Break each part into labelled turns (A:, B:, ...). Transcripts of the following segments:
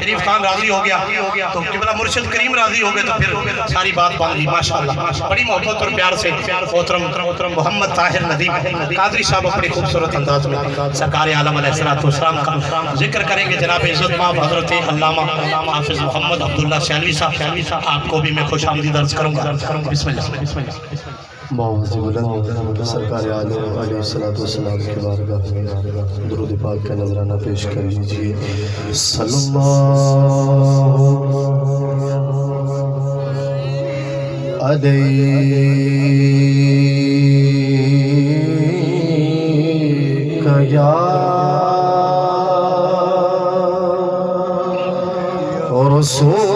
A: شریف خان راضی ہو گیا تو قبلہ مرشد کریم راضی ہو گئے تو پھر ساری بات بن گئی ماشاءاللہ. بڑی محبت اور پیار سے محترم محمد طاہر ندیم قادری صاحب اپنے خوبصورت انداز میں سرکار عالم علیہ السلام کا ذکر کریں گے. جناب عزت مآب حضرت علامہ حافظ محمد عبداللہ سیالوی صاحب، آپ کو بھی میں خوش آمدید عرض کروں گا. بسم اللہ.
B: معاذ بلند سرکار عالم علیہ السلام کے بارگاہ میں درود پاک کا نذرانہ پیش کر لیجئے. صلی اللہ علیہ یا رسول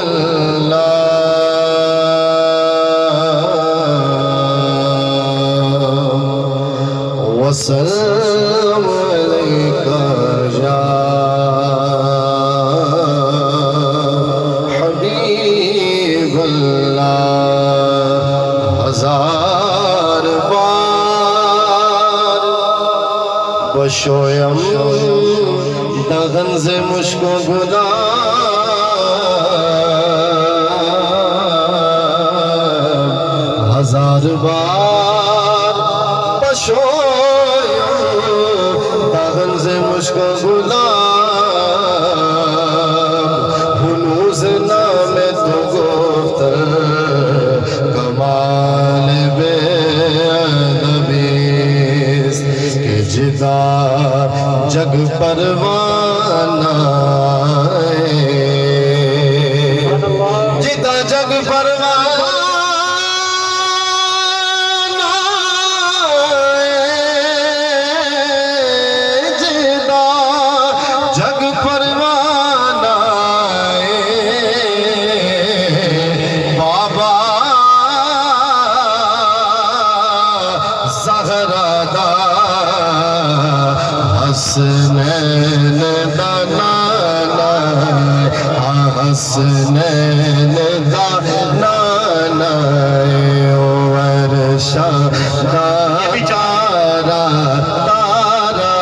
B: اللہ وسلم علیکہ یا حبیب اللہ. ہزار بار بشویم دغن سے مشک و گلاب، ہزار بار بشویم دغن سے مشک و گلاب. ہنوز نام تو گفتر کمال بے ادبیست کہ جدا جگ پروانہ جدا جگ پروانہ جدا جگ پروانہ بابا زہرا دا حسنین دا نانا، حسنین دا نانا، ورشا تارا تارا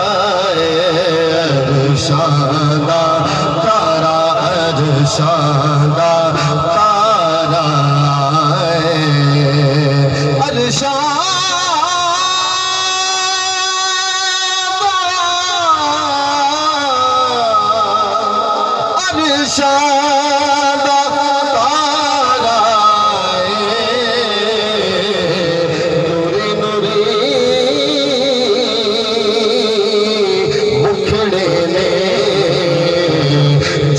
B: ارشادا تارا ارشادا تارا ارشاد تارا نوری نوری مکھڑے نے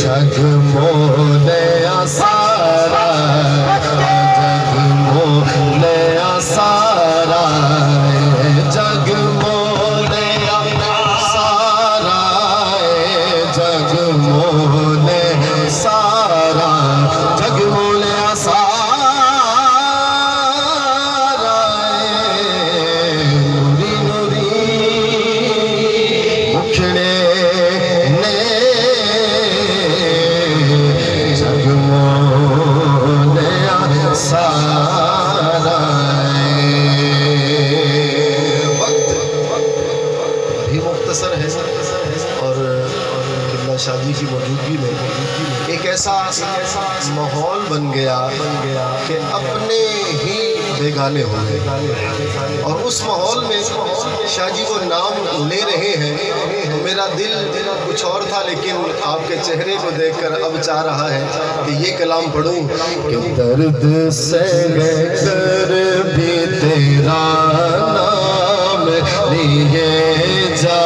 B: جگ مولیا سارا، جگ مولیا سارا، جگ مولیا سارا، جگ مولے سارا، جگ مولیا سارا. نوری نوری مکھڑے نے جگ مولیا سارا. وقت بھی مختصر ہے اور شادی کی موجودگی میں ایک ایسا ماحول بن گیا کہ اپنے ہی بیگانے ہو گئے، اور اس ماحول میں شاہ جی وہ نام لے رہے ہیں تو میرا دل کچھ اور تھا، لیکن آپ کے چہرے کو دیکھ کر اب چاہ رہا ہے کہ یہ کلام پڑھوں کہ درد سے کر بھی تیرا نام لیے جا